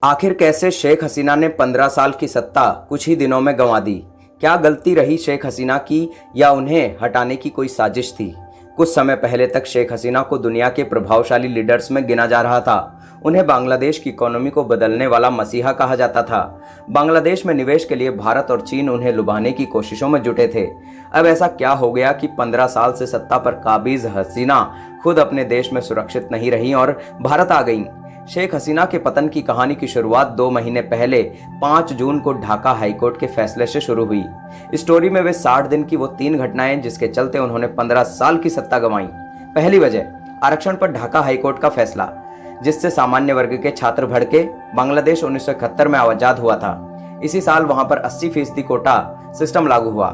आखिर कैसे शेख हसीना ने 15 साल की सत्ता कुछ ही दिनों में गंवा दी? क्या गलती रही शेख हसीना की या उन्हें हटाने की कोई साजिश थी? कुछ समय पहले तक शेख हसीना को दुनिया के प्रभावशाली लीडर्स में गिना जा रहा था। उन्हें बांग्लादेश की इकोनॉमी को बदलने वाला मसीहा कहा जाता था। बांग्लादेश में निवेश के लिए भारत और चीन उन्हें लुभाने की कोशिशों में जुटे थे। अब ऐसा क्या हो गया कि 15 साल से सत्ता पर काबिज हसीना खुद अपने देश में सुरक्षित नहीं रहीं और भारत आ गईं? शेख हसीना के पतन की कहानी की शुरुआत 2 महीने पहले 5 जून को ढाका हाईकोर्ट के फैसले से शुरू हुई। स्टोरी में वे 60 दिन की वो 3 घटनाएं जिसके चलते उन्होंने 15 साल की सत्ता गंवाई। पहली वजह, आरक्षण पर ढाका हाईकोर्ट का फैसला, जिससे सामान्य वर्ग के छात्र भड़के। बांग्लादेश 1971 में आजाद हुआ था। इसी साल वहां पर 80% कोटा सिस्टम लागू हुआ।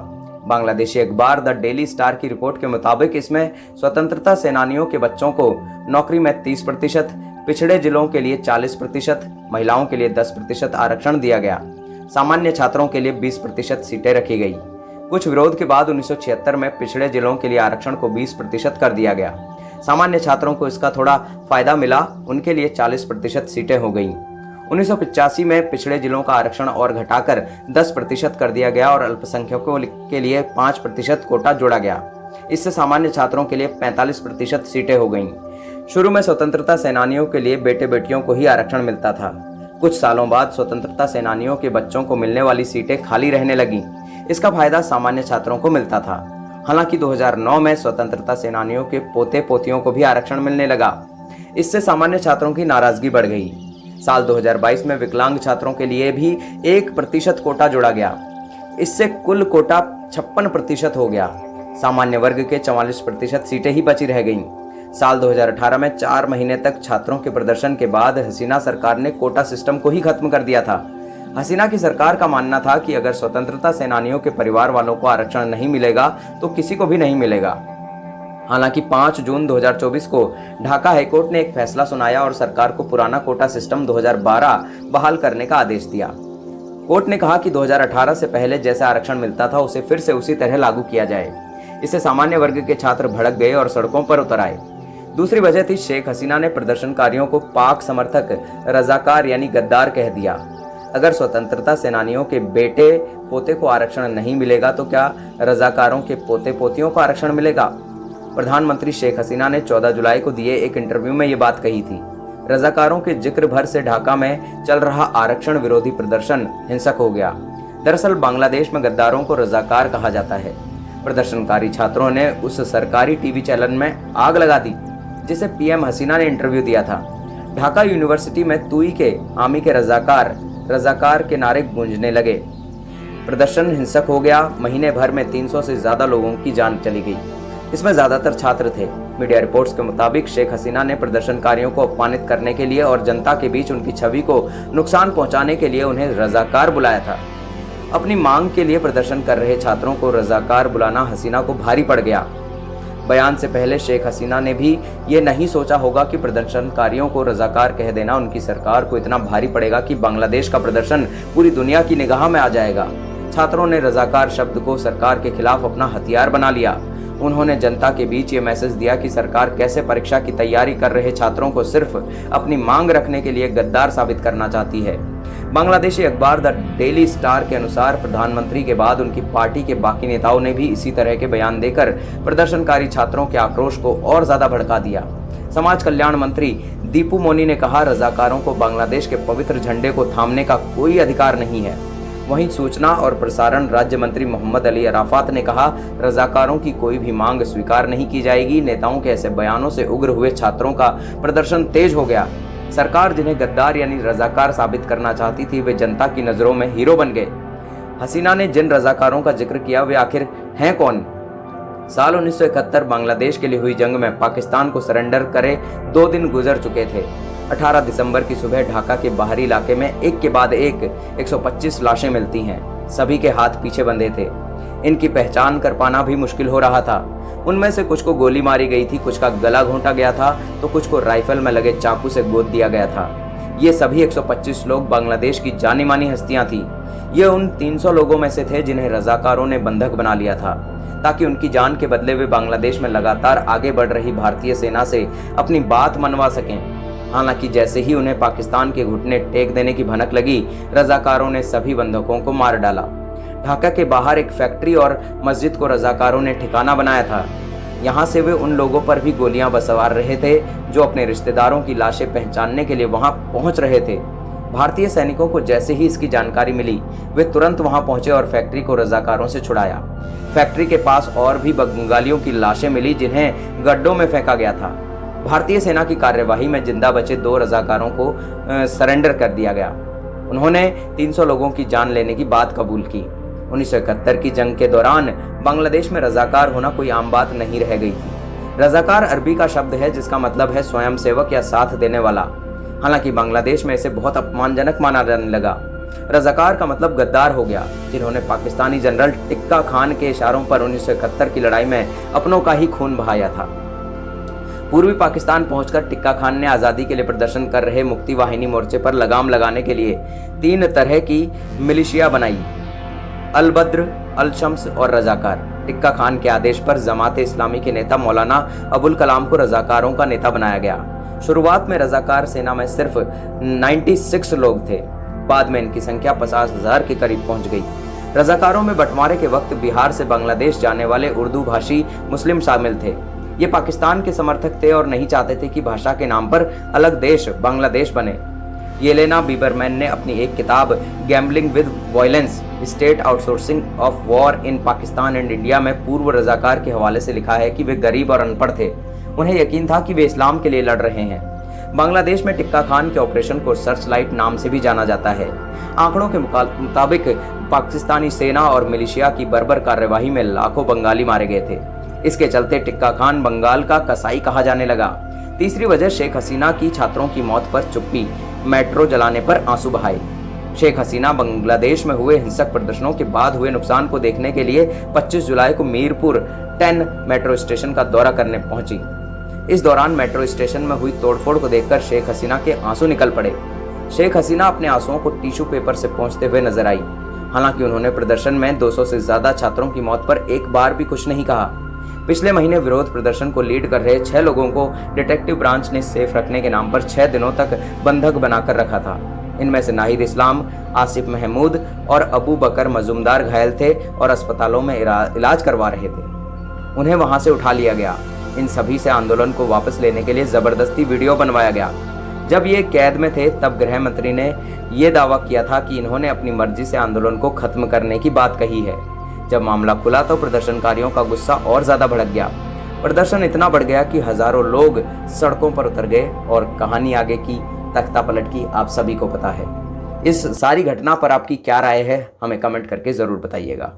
बांग्लादेशी अखबार द डेली स्टार की रिपोर्ट के मुताबिक इसमें स्वतंत्रता सेनानियों के बच्चों को नौकरी में 30%, पिछड़े जिलों के लिए 40%, महिलाओं के लिए 10% आरक्षण दिया गया। सामान्य छात्रों के लिए 20% सीटें रखी गई। कुछ विरोध के बाद 1976 में पिछड़े जिलों के लिए आरक्षण को 20% कर दिया गया। सामान्य छात्रों को इसका थोड़ा फायदा मिला, उनके लिए 40% सीटें हो गईं। 1985 में पिछड़े जिलों का आरक्षण और घटाकर 10% कर दिया गया और अल्पसंख्यकों के लिए 5% कोटा जोड़ा गया। इससे सामान्य छात्रों के लिए 45% सीटें हो गईं। शुरू में स्वतंत्रता सेनानियों के लिए बेटे बेटियों को ही आरक्षण मिलता था। कुछ सालों बाद स्वतंत्रता सेनानियों के बच्चों को मिलने वाली सीटें खाली रहने लगीं। इसका फायदा सामान्य छात्रों को मिलता था। हालांकि 2009 में स्वतंत्रता सेनानियों के पोते पोतियों को भी आरक्षण मिलने लगा। इससे सामान्य छात्रों की नाराजगी बढ़ गई। साल 2022 में विकलांग छात्रों के लिए भी 1% कोटा जोड़ा गया। इससे कुल कोटा 56% हो गया। सामान्य वर्ग के 44% सीटें ही बची रह गईं। साल 2018 में 4 महीने तक छात्रों के प्रदर्शन के बाद हसीना सरकार ने कोटा सिस्टम को ही खत्म कर दिया था। हसीना की सरकार का मानना था कि अगर स्वतंत्रता सेनानियों के परिवार वालों को आरक्षण नहीं मिलेगा तो किसी को भी नहीं मिलेगा। हालांकि 5 जून 2024 को ढाका हाईकोर्ट ने एक फैसला सुनाया और सरकार को पुराना कोटा सिस्टम 2012 बहाल करने का आदेश दिया। कोर्ट ने कहा कि 2018 से पहले जैसा आरक्षण मिलता था उसे फिर से उसी तरह लागू किया जाए। इससे सामान्य वर्ग के छात्र भड़क गए और सड़कों पर उतर आए। दूसरी वजह थी, शेख हसीना ने प्रदर्शनकारियों को पाक समर्थक, रजाकार यानी गद्दार कह दिया। अगर स्वतंत्रता सेनानियों के बेटे पोते को आरक्षण नहीं मिलेगा तो क्या रजाकारों के पोते पोतियों को आरक्षण मिलेगा? प्रधानमंत्री शेख हसीना ने 14 जुलाई को दिए एक इंटरव्यू में ये बात कही थी। रजाकारों के जिक्र भर से ढाका में चल रहा आरक्षण विरोधी प्रदर्शन हिंसक हो गया। दरअसल बांग्लादेश में गद्दारों को रजाकार कहा जाता है। प्रदर्शनकारी छात्रों ने उस सरकारी टीवी चैनल में आग लगा दी जिसे पीएम हसीना ने इंटरव्यू दिया था। ढाका यूनिवर्सिटी में तुई के आमी के रजाकार के नारे गूंजने लगे। प्रदर्शन हिंसक हो गया। महीने भर में 300 से ज्यादा लोगों की जान चली गई। इसमें ज्यादातर छात्र थे। मीडिया रिपोर्ट्स के मुताबिक शेख हसीना ने प्रदर्शनकारियों को अपमानित करने के लिए और जनता के बीच उनकी छवि को नुकसान पहुंचाने के लिए उन्हें रजाकार बुलाया था। अपनी मांग के लिए प्रदर्शन कर रहे छात्रों को रजाकार बुलाना हसीना को भारी पड़ गया। बयान से पहले शेख हसीना ने भी ये नहीं सोचा होगा कि प्रदर्शनकारियों को रजाकार कह देना उनकी सरकार को इतना भारी पड़ेगा कि बांग्लादेश का प्रदर्शन पूरी दुनिया की निगाह में आ जाएगा। छात्रों ने रजाकार शब्द को सरकार के खिलाफ अपना हथियार बना लिया। उन्होंने जनता के बीच ये मैसेज दिया कि सरकार कैसे परीक्षा की तैयारी कर रहे छात्रों को सिर्फ अपनी मांग रखने के लिए गद्दार साबित करना चाहती है। बांग्लादेशी अखबार द डेली स्टार के अनुसार प्रधानमंत्री के बाद उनकी पार्टी के बाकी नेताओं ने भी इसी तरह के बयान देकर प्रदर्शनकारी छात्रों के आक्रोश को और ज्यादा भड़का दिया। समाज कल्याण मंत्री दीपू मोनी ने कहा, रजाकारों को बांग्लादेश के पवित्र झंडे को थामने का कोई अधिकार नहीं है। वहीं सूचना और प्रसारण राज्य मंत्री मोहम्मद अली अराफात ने कहा, रजाकारों की कोई भी मांग स्वीकार नहीं की जाएगी। नेताओं के ऐसे बयानों से उग्र हुए छात्रों का प्रदर्शन तेज हो गया। सरकार जिन्हें गद्दार यानी रजाकार साबित करना चाहती थी वे जनता की नजरों में हीरो बन गए। हसीना ने जिन रजाकारों का जिक्र किया वे आखिर हैं कौन? साल 1971 बांग्लादेश के लिए हुई जंग में पाकिस्तान को सरेंडर करे 2 दिन गुजर चुके थे। 18 दिसंबर की सुबह ढाका के बाहरी इलाके में एक के बाद एक 125 लाशें मिलती हैं। सभी के हाथ पीछे बंधे थे। इनकी पहचान कर पाना भी मुश्किल हो रहा था। उनमें से कुछ को गोली मारी गई थी, कुछ का गला घोंटा गया था तो कुछ को राइफल में लगे चाकू से गोद दिया गया था। ये सभी 125 लोग बांग्लादेश की जानी मानी हस्तियां थी। ये उन 300 लोगों में से थे जिन्हें रजाकारों ने बंधक बना लिया था ताकि उनकी जान के बदले वे बांग्लादेश में लगातार आगे बढ़ रही भारतीय सेना से अपनी बात मनवा सकें। हालांकि जैसे ही उन्हें पाकिस्तान के घुटने टेक देने की भनक लगी, रजाकारों ने सभी बंधकों को मार डाला। ढाका के बाहर एक फैक्ट्री और मस्जिद को रजाकारों ने ठिकाना बनाया था। यहाँ से वे उन लोगों पर भी गोलियां बरसार रहे थे जो अपने रिश्तेदारों की लाशें पहचानने के लिए वहां पहुंच रहे थे। भारतीय सैनिकों को जैसे ही इसकी जानकारी मिली, वे तुरंत वहां पहुंचे और फैक्ट्री को रजाकारों से छुड़ाया। फैक्ट्री के पास और भी बंगालियों की लाशें मिली जिन्हें गड्ढों में फेंका गया था। भारतीय सेना की कार्यवाही में जिंदा बचे 2 रजाकारों को सरेंडर कर दिया गया। उन्होंने 300 लोगों की जान लेने की बात कबूल की। 1971 की जंग के दौरान बांग्लादेश में रजाकार होना कोई आम बात नहीं रह गई थी। रजाकार अरबी का शब्द है जिसका मतलब है स्वयंसेवक या साथ देने वाला। हालांकि बांग्लादेश में इसे बहुत अपमानजनक माना जाने लगा। रजाकार का मतलब गद्दार हो गया, जिन्होंने पाकिस्तानी जनरल टिक्का खान के इशारों पर 1971 की लड़ाई में अपनों का ही खून बहाया था। पूर्वी पाकिस्तान पहुंचकर टिक्का खान ने आज़ादी के लिए प्रदर्शन कर रहे मुक्ति वाहिनी मोर्चे पर लगाम लगाने के लिए 3 तरह की मिलिशिया बनाई: अल बद्र, अल शम्स और रजाकार। टिक्का खान के आदेश पर जमात इस्लामी के नेता मौलाना अबुल कलाम को रजाकारों का नेता बनाया गया। शुरुआत में रजाकार सेना में सिर्फ 96 लोग थे। बाद में इनकी संख्या 50,000 के करीब पहुंच गई। रजाकारों में बंटवारे के वक्त बिहार से बांग्लादेश जाने वाले उर्दू भाषी मुस्लिम शामिल थे। ये पाकिस्तान के समर्थक थे और नहीं चाहते थे कि भाषा के नाम पर अलग देश बांग्लादेश बने। येलेना बीबरमैन ने अपनी एक किताब gambling with violence, state outsourcing of war in Pakistan and India में पूर्व रजाकार के हवाले से लिखा है कि वे गरीब और अनपढ़ थे। उन्हें यकीन था कि वे इस्लाम के लिए लड़ रहे हैं। बांग्लादेश में टिक्का खान के ऑपरेशन को सर्च लाइट नाम से भी जाना जाता है। आंकड़ों के मुताबिक पाकिस्तानी सेना और मिलिशिया की बर्बर कार्यवाही में लाखों बंगाली मारे गए थे। इसके चलते टिक्का खान बंगाल का कसाई कहा जाने लगा। तीसरी वजह शेख हसीना की छात्रों की मौत पर चुप्पी, मेट्रो जलाने पर आंसू बहाए। शेख हसीना बांग्लादेश में हुए हिंसक प्रदर्शनों के बाद हुए नुकसान को देखने के लिए 25 जुलाई को मीरपुर 10 मेट्रो स्टेशन का दौरा करने पहुंची। इस दौरान मेट्रो स्टेशन में हुई तोड़फोड़ को देखकर शेख हसीना के आंसू निकल पड़े। शेख हसीना अपने आंसुओं को टिश्यू पेपर से पोंछते हुए नजर आई। हालांकि उन्होंने प्रदर्शन में 200 से ज्यादा छात्रों की मौत पर एक बार भी कुछ नहीं कहा। पिछले महीने विरोध प्रदर्शन को लीड कर रहे 6 लोगों को डिटेक्टिव ब्रांच ने सेफ रखने के नाम पर 6 दिनों तक बंधक बनाकर रखा था। इनमें से नाहिद इस्लाम, आसिफ महमूद और अबू बकर मजूमदार घायल थे और अस्पतालों में इलाज करवा रहे थे। उन्हें वहां से उठा लिया गया। इन सभी से आंदोलन को वापस लेने के लिए जबरदस्ती वीडियो बनवाया गया। जब ये कैद में थे तब गृह मंत्री ने यह दावा किया था कि इन्होंने अपनी मर्जी से आंदोलन को खत्म करने की बात कही है। जब मामला खुला तो प्रदर्शनकारियों का गुस्सा और ज्यादा भड़क गया। प्रदर्शन इतना बढ़ गया कि हजारों लोग सड़कों पर उतर गए और कहानी आगे की तख्ता पलट की आप सभी को पता है। इस सारी घटना पर आपकी क्या राय है, हमें कमेंट करके जरूर बताइएगा।